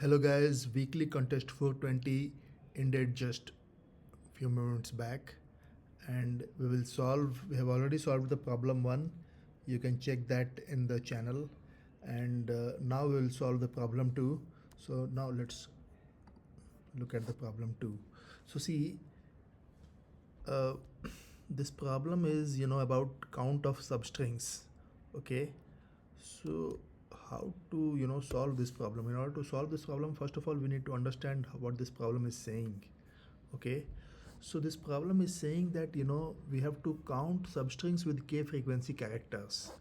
Hello guys, weekly contest 420 ended just few moments back, and we have already solved the problem 1. You can check that in the channel, and now we will solve the problem 2. So now let's look at the problem 2. So see, uh, this problem is about count of substrings. Okay, so how to solve this problem? In order to solve this problem, first of all we need to understand what this problem is saying. Okay, so this problem is saying that we have to count substrings with k frequency characters.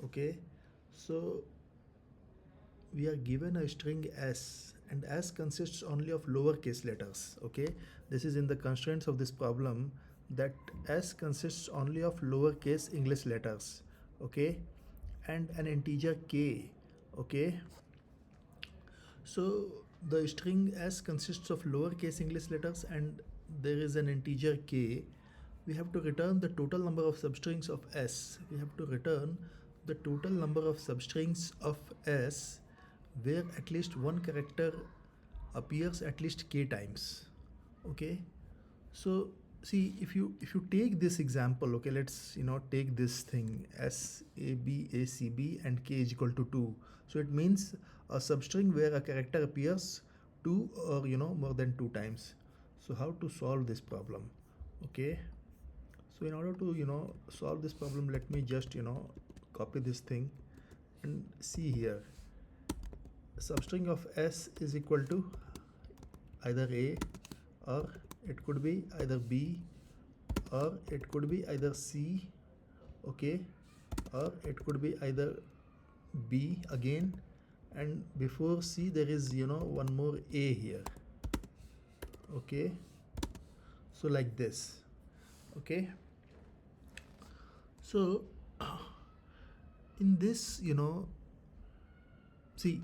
Okay, so we are given a string s, and s consists only of lowercase letters. Okay, this is in the constraints of this problem, that s consists only of lowercase English letters. Okay, and an integer k. Okay, so the string s consists of lowercase English letters and there is an integer k. We have to return the total number of substrings of s. We have to return the total number of substrings of s where at least one character appears at least k times. Okay, so see, if you take this example, okay, let's take this thing s a b a c b and k is equal to 2. So it means a substring where a character appears 2 or more than 2 times. So how to solve this problem? Okay, so in order to solve this problem, let me just copy this thing and see here. Substring of s is equal to either a, or it could be either b, or it could be either c. Okay, or it could be either b again, and before c there is one more a here. Okay, so like this. Okay, so in this see,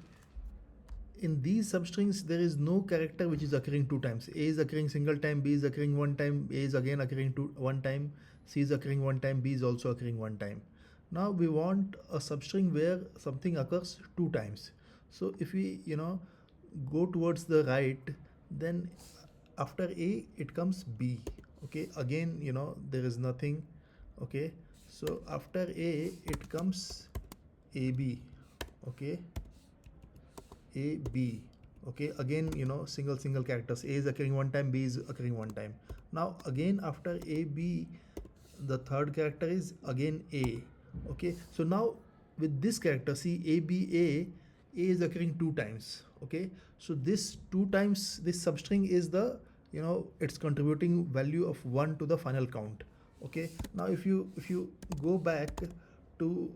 in these substrings there is no character which is occurring 2 times. A is occurring single time, b is occurring 1 time, a is again occurring 1 time, c is occurring 1 time, b is also occurring 1 time. Now we want a substring where something occurs 2 times. So if we go towards the right, then after a it comes b. Okay, again there is nothing. Okay, so after a it comes ab. Okay, a b. Okay, again single characters. A is occurring 1 time, b is occurring 1 time. Now again after a b, the third character is again a. Okay, so now with this character, see, a b a is occurring 2 times. Okay, so this 2 times, this substring is the it's contributing value of 1 to the final count. Okay, now if you go back to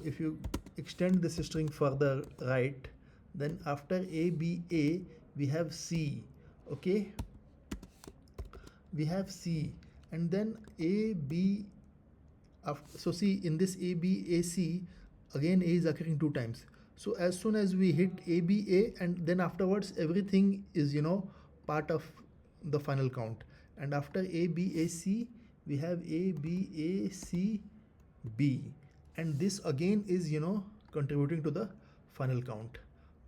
if you extend this string further right, then after a b a we have c. Okay, we have c, and then a b. So see, in this a b a c, again a is occurring 2 times. So as soon as we hit a b a, and then afterwards everything is part of the final count, and after a b a c we have a b a c b, and this again is contributing to the final count.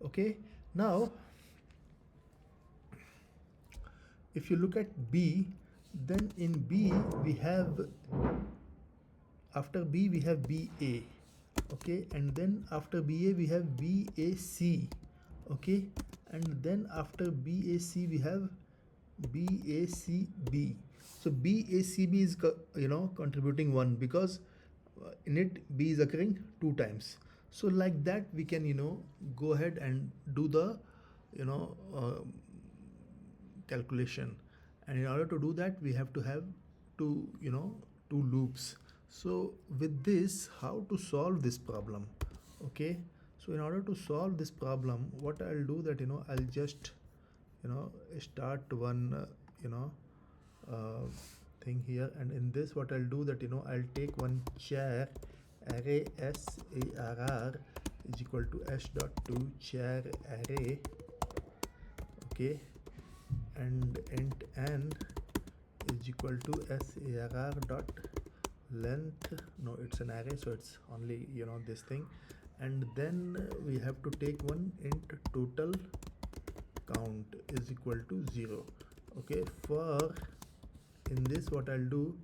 Okay, now if you look at b, then in b we have, after b we have ba. Okay, and then after ba we have bac. Okay, and then after bac we have bacb. So bacb is contributing 1 because in it b is occurring 2 times. So like that we can go ahead and do the calculation, and in order to do that we have to have two loops. So with this, how to solve this problem? Okay, so in order to solve this problem, what I'll do that I'll just start one thing here, and in this what I'll do that I'll take one char array sarr is equal to s dot to char array. Okay, and int n is equal to sarr dot length. No, it's an array, so it's only this thing. And then we have to take one int total count is equal to 0. Okay, for in this what I'll do,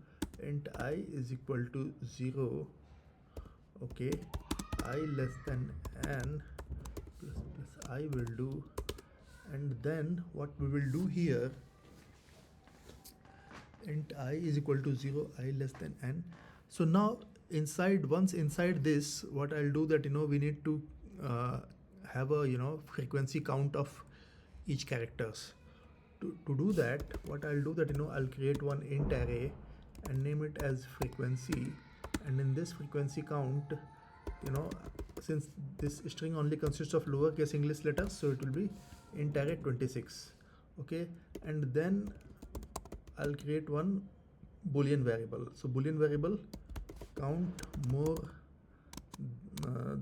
int I is equal to 0. Okay, I less than n plus I will do, and then what we will do here, int I is equal to 0, I less than n. So now once inside this, what I'll do that, we need to have a frequency count of each characters. To do that, what I'll do that, I'll create one int array and name it as frequency, and in this frequency count, since this string only consists of lowercase English letters, so it will be int array 26. Okay, and then I'll create one boolean variable. So boolean variable count more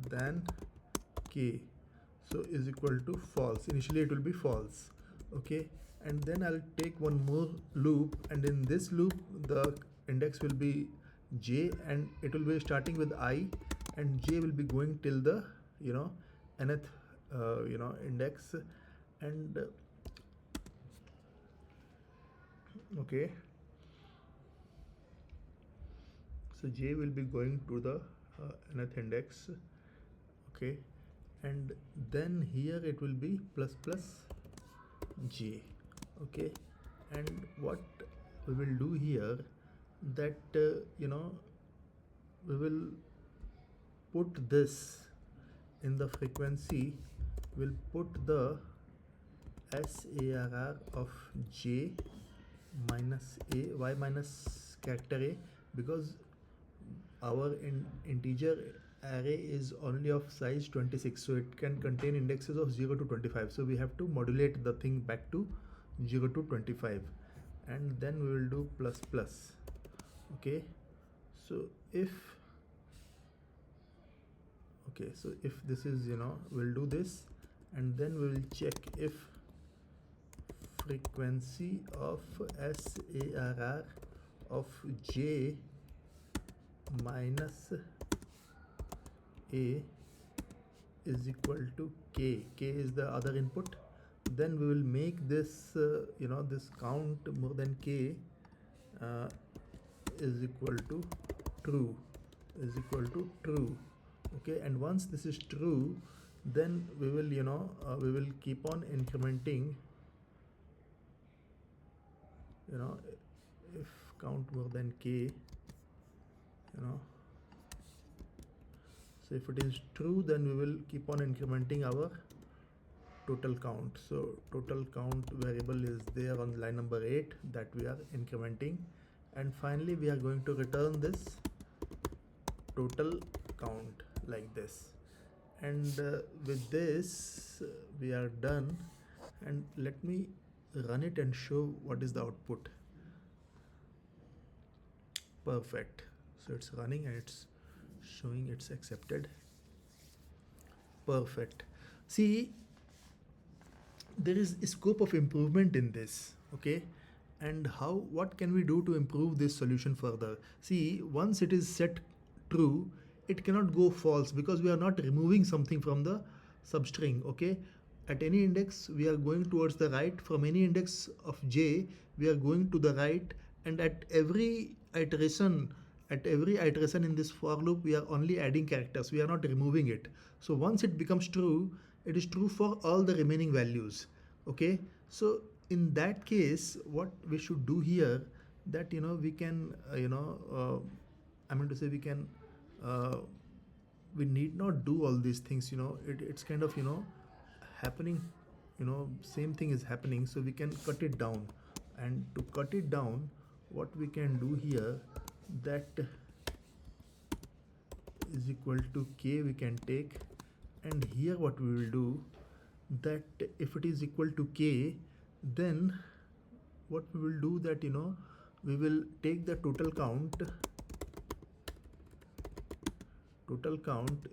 than k, so is equal to false. Initially it will be false. Okay, and then I'll take one more loop, and in this loop the index will be j, and it will be starting with I, and j will be going till the nth index, and okay, so j will be going to the nth index. Okay, and then here it will be plus plus j. Okay, and what we will do here, that we will put this in the frequency, we'll put the SARR of j minus a, y minus character a, because our integer array is only of size 26, so it can contain indexes of 0 to 25, so we have to modulate the thing back to 0 to 25, and then we will do plus plus. Okay, so if this is we'll do this, and then we will check if frequency of SARR of j minus a is equal to k. K is the other input. Then we will make this this count more than k is equal to true, okay, and once this is true, then we will we will keep on incrementing, if count more than k, so if it is true, then we will keep on incrementing our total count. So total count variable is there on line number 8 that we are incrementing, and finally we are going to return this total count like this, and with this we are done, and let me run it and show what is the output. Perfect, so it's running and it's showing it's accepted. Perfect. See, there is a scope of improvement in this. Okay, and what can we do to improve this solution further? See, once it is set true, it cannot go false, because we are not removing something from the substring. Okay, at any index we are going towards the right, from any index of j we are going to the right, and at every iteration in this for loop we are only adding characters, we are not removing it. So once it becomes true, it is true for all the remaining values. Okay, so in that case what we should do here, that we can I mean to say, we can we need not do all these things. It's kind of happening, same thing is happening, so we can cut it down. And to cut it down, what we can do here, that is equal to k we can take, and here what we will do, that if it is equal to k, then what we will do, that we will take the total count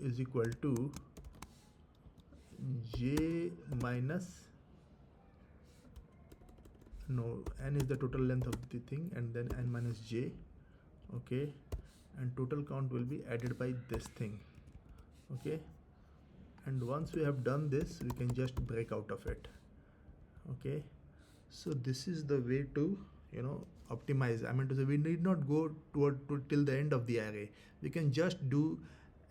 is equal to j minus, no, n is the total length of the thing, and then n minus j. Okay, and total count will be added by this thing. Okay, and once we have done this, we can just break out of it. Okay, so this is the way to, you know, optimize. I mean to say, we need not go till the end of the array. We can just do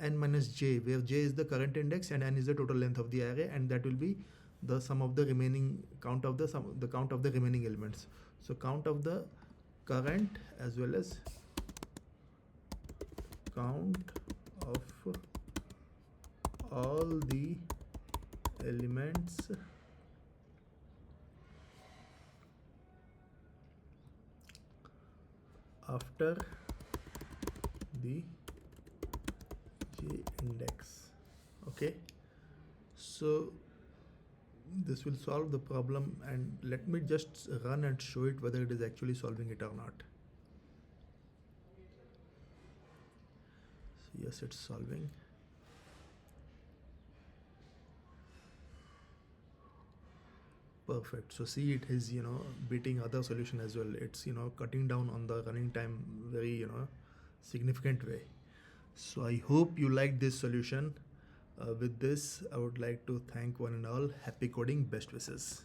n minus j, where j is the current index and n is the total length of the array, and that will be the sum of the remaining count of the count of the remaining elements. So count of the current as well as count of all the elements after the j index. Okay, so this will solve the problem, and let me just run and show it whether it is actually solving it or not. So yes, it's solving. Perfect. So see, it is, you know, beating other solution as well. It's, you know, cutting down on the running time very, you know, significant way. So I hope you like this solution. With this, I would like to thank one and all. Happy coding, best wishes.